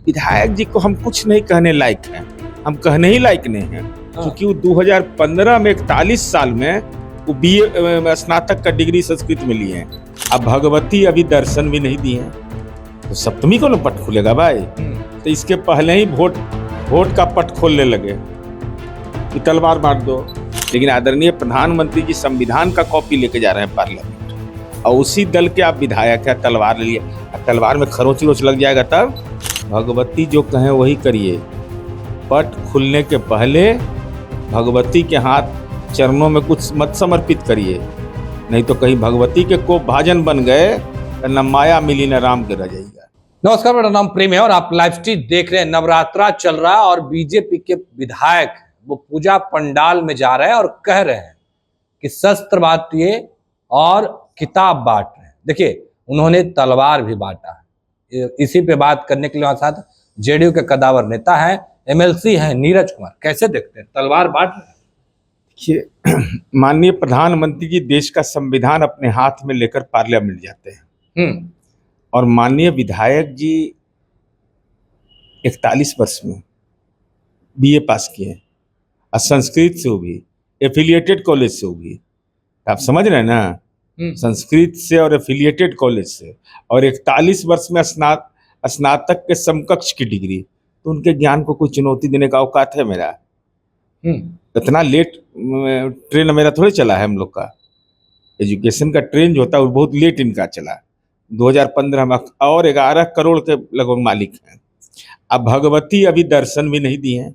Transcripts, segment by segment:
विधायक जी को हम कुछ नहीं कहने लायक हैं, हम कहने ही लायक नहीं हैं, क्योंकि वो 2015 में 41 साल में वो बीए स्नातक का डिग्री संस्कृत में लिए हैं। अब भगवती अभी दर्शन भी नहीं दिए हैं, तो सप्तमी को ना पट खुलेगा भाई। तो इसके पहले ही वोट का पट खोलने लगे कि तलवार मार दो। लेकिन आदरणीय प्रधानमंत्री जी संविधान का कॉपी लेके जा रहे हैं पार्लियामेंट, और उसी दल के आप विधायक है, तलवार ले लिए। तलवार में खरोच वरोच लग जाएगा तब। भगवती जो कहें वही करिए। पट खुलने के पहले भगवती के हाथ चरणों में कुछ मत समर्पित करिए, नहीं तो कहीं भगवती के को भाजन बन गए तो न माया मिली न राम के रह जाएगा। नमस्कार, मेरा नाम प्रेम है और आप लाइव स्ट्रीम देख रहे हैं। नवरात्रा चल रहा है और बीजेपी के विधायक वो पूजा पंडाल में जा रहे हैं और कह रहे हैं कि शस्त्र बांटिए और किताब बांट रहे हैं। देखिए, उन्होंने तलवार भी बांटा है। इसी पे बात करने के लिए हमारे साथ जेडीयू के कदावर नेता है, एमएलसी हैं नीरज कुमार। कैसे देखते हैं, तलवार बांट रहे हैं? देखिए, माननीय प्रधानमंत्री जी देश का संविधान अपने हाथ में लेकर पार्लियामेंट जाते हैं, और माननीय विधायक जी 41 वर्ष में बीए पास किए हैं, और संस्कृत से होगी, एफिलिएटेड कॉलेज से होगी। आप समझ रहे हैं ना, संस्कृत से और एफिलिएटेड कॉलेज से, और 41 वर्ष में स्नातक के समकक्ष की डिग्री। तो उनके ज्ञान को कोई चुनौती देने का औकात है मेरा? इतना लेट ट्रेन मेरा थोड़ी चला है। हम लोग का एजुकेशन का ट्रेन जो होता है वो बहुत लेट इनका चला। 2015 में और 11 करोड़ के लगभग मालिक हैं। अब भगवती अभी दर्शन भी नहीं दिए हैं,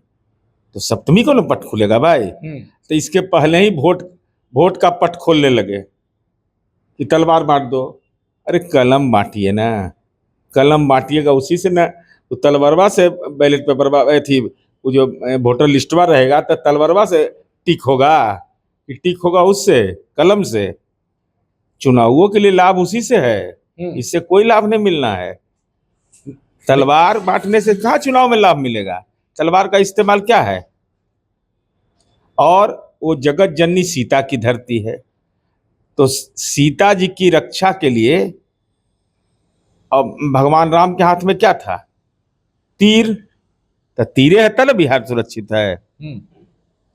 तो सप्तमी को ना पट खुलेगा भाई। तो इसके पहले ही वोट का पट खोलने लगे कि तलवार बांट दो। अरे कलम बांटिए ना, कलम बांटिएगा उसी से ना। तो तलवारवा से बैलेट पेपर थी, वो जो वोटर लिस्टवा रहेगा तो तलवारवा से टिक होगा कि टिक होगा उससे, कलम से। चुनावों के लिए लाभ उसी से है, इससे कोई लाभ नहीं मिलना है। तलवार बांटने से कहाँ चुनाव में लाभ मिलेगा? तलवार का इस्तेमाल क्या है? और वो जगत जननी सीता की धरती है, तो सीता जी की रक्षा के लिए अब भगवान राम के हाथ में क्या था? तीर। तो तीरे है तब बिहार सुरक्षित है,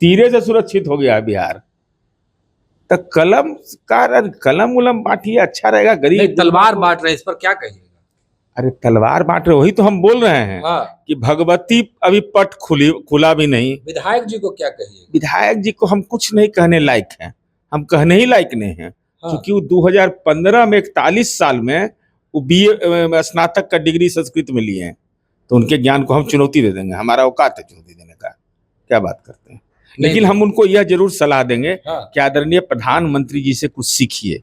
तीरे से सुरक्षित हो गया बिहार। तो कलम उलम बांटिए, अच्छा रहेगा। गरीब तलवार बांट रहे हैं, इस पर क्या कहिएगा? अरे तलवार बांट रहे, वही तो हम बोल रहे हैं कि भगवती अभी पट खुला भी नहीं। विधायक जी को क्या कहिए? विधायक जी को हम कुछ नहीं कहने लायक हैं, हम कहने ही लायक नहीं हैं, क्योंकि वो 2015 में 41 साल में वो बीए स्नातक का डिग्री संस्कृत में लिए हैं। तो उनके ज्ञान को हम चुनौती दे देंगे? हमारा औकात है चुनौती देने का? क्या बात करते हैं। लेकिन हम उनको यह जरूर सलाह देंगे कि आदरणीय प्रधानमंत्री जी से कुछ सीखिए।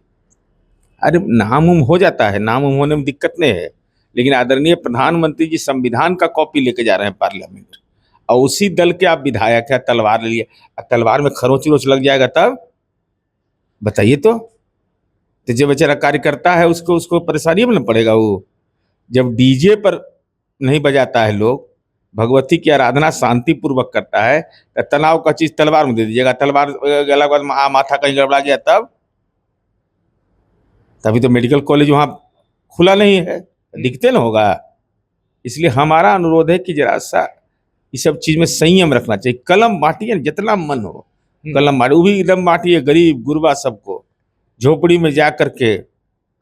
अरे नाम उम हो जाता है, नाम उम होने में दिक्कत नहीं है, लेकिन आदरणीय प्रधानमंत्री जी संविधान का कॉपी लेके जा रहे हैं पार्लियामेंट, और उसी दल के आप विधायक है, तलवार ले लिए। तलवार में खरोच वरोच लग जाएगा तब बताइए। तो जो बेचारा कार्यकर्ता है उसको परेशानी में न पड़ेगा। वो जब डीजे पर नहीं बजाता है लोग, भगवती की आराधना शांति पूर्वक करता है, तो तनाव का चीज तलवार में दे दीजिएगा। तलवार गला के बाद माथा कहीं गड़बड़ा गया तभी तो मेडिकल कॉलेज वहां खुला नहीं है, दिखते ना होगा। इसलिए हमारा अनुरोध है कि जरा सा इस सब चीज में संयम रखना चाहिए। कलम बांटिए, जितना मन हो कलम बांटिए, वो भी एकदम बांटिए गरीब गुरबा सबको। झोपड़ी में जा करके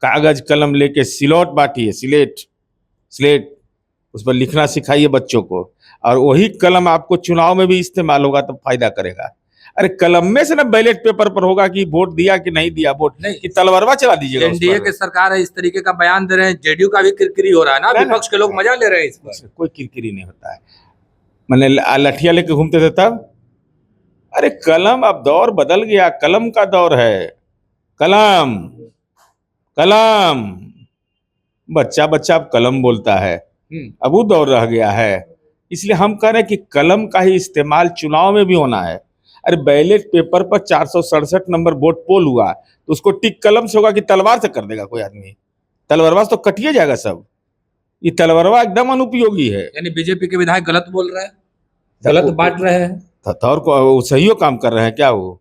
कागज कलम लेके सिलौट बांटिए, स्लेट उस पर लिखना सिखाइए बच्चों को, और वही कलम आपको चुनाव में भी इस्तेमाल होगा तो फायदा करेगा। अरे कलम में से ना बैलेट पेपर पर होगा कि वोट दिया कि नहीं दिया, वोट नहीं कि तलवारवा चला दीजिएगा। एनडीए की सरकार है, इस तरीके का बयान दे रहे हैं, जेडीयू का भी किरकिरी हो रहा है ना, विपक्ष के लोग मजा ले रहे हैं इस पर। कोई किरकिरी नहीं होता है। मैंने लठिया लेके घूमते थे तब। अरे कलम, अब दौर बदल गया, कलम का दौर है। कलम कलम बच्चा अब कलम बोलता है, अब वो दौर रह गया है। इसलिए हम कह रहे हैं कि कलम का ही इस्तेमाल चुनाव में भी होना है। अरे बैलेट पेपर पर 467 नंबर वोट पोल हुआ, तो उसको टिक कलम से होगा कि तलवार से कर देगा कोई आदमी? तलवारवा से तो कटिए जाएगा सब। ये तलवारवा एकदम अनुपयोगी है। यानी बीजेपी के विधायक गलत बोल रहे हैं, गलत बांट रहे हैं, और को सही काम कर रहे हैं क्या? वो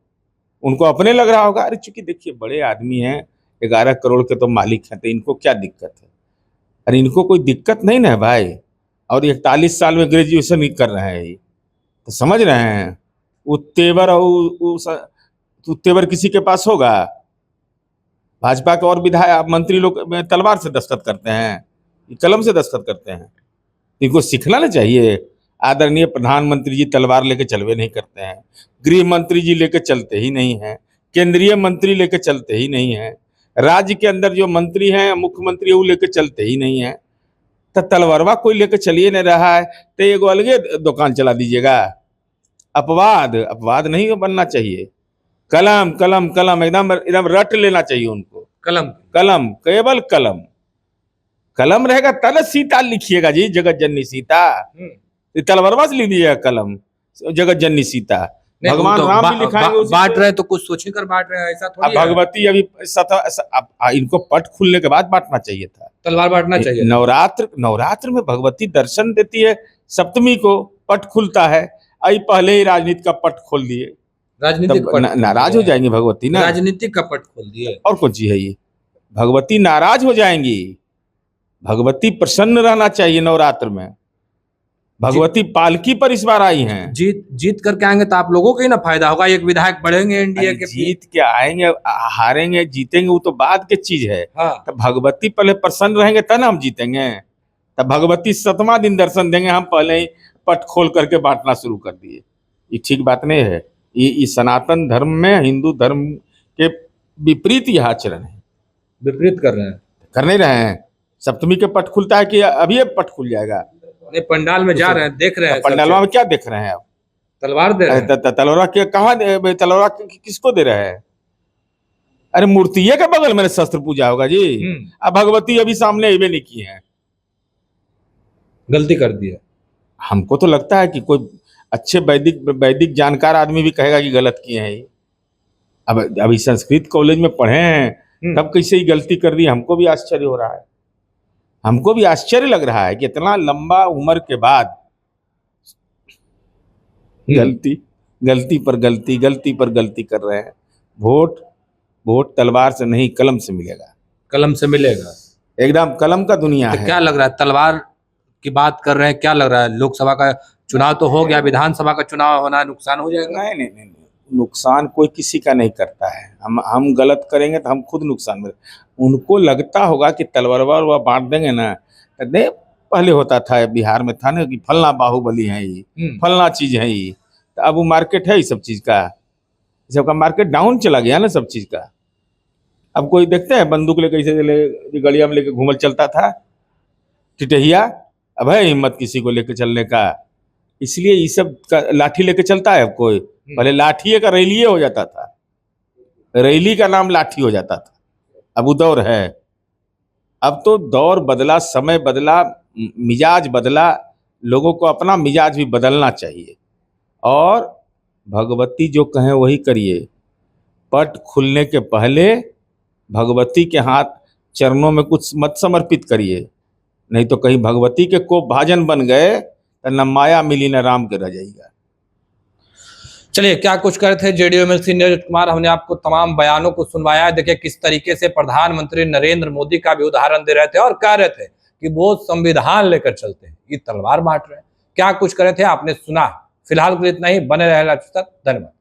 उनको अपने लग रहा होगा। अरे चूंकि देखिए बड़े आदमी हैं, 11 करोड़ के तो मालिक हैं, तो इनको क्या दिक्कत है? अरे इनको कोई दिक्कत नहीं ना है भाई। और 41 साल में ग्रेजुएशन ही कर रहे हैं ये, तो समझ रहे हैं वो तेवर और वो तेवर किसी के पास होगा? भाजपा के और विधायक मंत्री लोग तलवार से दस्तखत करते हैं, कलम से दस्तखत करते हैं। इनको सीखना ना चाहिए। आदरणीय प्रधानमंत्री जी तलवार लेके चलवे नहीं करते हैं, गृह मंत्री जी लेके चलते ही नहीं हैं, केंद्रीय मंत्री लेके चलते ही नहीं हैं, राज्य के अंदर जो मंत्री हैं मुख्यमंत्री वो लेके चलते ही नहीं है। तो तलवारवा कोई लेके चलिए नहीं रहा है तो एगो अलगे दुकान चला दीजिएगा। अपवाद नहीं बनना चाहिए। कलम कलम कलम एकदम एकदम रट लेना चाहिए उनको। कलम केवल कलम, कलम रहेगा तब सीता लिखिएगा जी, जगत जननी सीता। तलवारवा से लिख दीजिएगा कलम जगत जननी सीता। भगवान तो राम भी लिखाएंगे बांट रहे तो कुछ सोच कर बांट रहे हैं, ऐसा थोड़ी है। भगवती अभी इनको पट खुलने के बाद बांटना चाहिए था, तलवार बांटना चाहिए। नवरात्र में भगवती दर्शन देती है, सप्तमी को पट खुलता है। आई पहले ही राजनीति का पट खोल दिए, राजनीतिक नाराज हो जाएंगी भगवती ना। राजनीतिक का पट खोल दिए और कौन चीज है ये? भगवती नाराज हो जाएंगी। भगवती प्रसन्न रहना चाहिए नवरात्र में। भगवती पालकी पर इस बार आई हैं। जीत करके आएंगे तो आप लोगों को ही ना फायदा होगा, एक विधायक बढ़ेंगे एनडीए के। जीत के आएंगे, हारेंगे जीतेंगे वो तो बाद की चीज है। हाँ। तब भगवती पहले प्रसन्न रहेंगे तब ना हम जीतेंगे। तब भगवती 7वां दिन दर्शन देंगे, हम पहले ही पट खोल करके बांटना शुरू कर दिए। ये ठीक बात नहीं है। ये सनातन धर्म में, हिंदू धर्म के विपरीत यह आचरण है। विपरीत कर रहे हैं, कर नहीं रहे हैं। सप्तमी के पट खुलता है कि अभी ये पट खुल जाएगा? नहीं, पंडाल में जा रहे हैं, देख रहे हैं। पंडालवा में क्या देख रहे हैं आप? तलवार दे रहे हैं। तलवार के कहाँ? तलवार किसको दे रहे हैं? अरे मूर्तिये के बगल में शस्त्र पूजा होगा जी। अब भगवती अभी सामने अबे नहीं की है, गलती कर दी है। हमको तो लगता है कि कोई अच्छे वैदिक जानकार आदमी भी कहेगा कि गलत किए हैं ये। अब अभी संस्कृत कॉलेज में पढ़े हैं तब कैसे ही गलती कर दी, हमको भी आश्चर्य हो रहा है। हमको भी आश्चर्य लग रहा है कि इतना लंबा उम्र के बाद गलती पर गलती कर रहे हैं। वोट तलवार से नहीं कलम से मिलेगा। कलम से मिलेगा, एकदम कलम का दुनिया है। क्या लग रहा है, तलवार की बात कर रहे हैं, क्या लग रहा है? लोकसभा का चुनाव तो हो गया, विधानसभा का चुनाव होना, नुकसान हो जाएगा? नहीं, नुकसान कोई किसी का नहीं करता है। हम गलत करेंगे तो हम खुद नुकसान में। उनको लगता होगा कि तलवार बांट देंगे ना, नहीं पहले होता था बिहार में था ना कि फलना बाहुबली है ये, फलना चीज है ये। तो अब वो मार्केट है, सब चीज का, सबका मार्केट डाउन चला गया ना सब चीज का। अब कोई देखते हैं बंदूक लेके कैसे गलिया में लेके घूमल चलता था टिटहिया, अब है हिम्मत किसी को लेके चलने का? इसलिए ये सब लाठी लेके चलता है अब कोई। पहले लाठी का रैलिये हो जाता था, रैली का नाम लाठी हो जाता था। अब वो दौर है। अब तो दौर बदला, समय बदला, मिजाज बदला। लोगों को अपना मिजाज भी बदलना चाहिए और भगवती जो कहें वही करिए। पट खुलने के पहले भगवती के हाथ चरणों में कुछ मत समर्पित करिए, नहीं तो कहीं भगवती के को भाजन बन गए तो न माया मिली न राम के रह जाएगा। चलिए, क्या कुछ कर रहे थे जेडीयू एमएलसी नीरज कुमार, हमने आपको तमाम बयानों को सुनवाया है। देखिए किस तरीके से प्रधानमंत्री नरेंद्र मोदी का भी उदाहरण दे रहे थे और कह रहे थे कि वो संविधान लेकर चलते हैं, ये तलवार बांट रहे हैं। क्या कुछ कर रहे थे आपने सुना। फिलहाल के लिए इतना ही, बने रहे लाइव तक। धन्यवाद।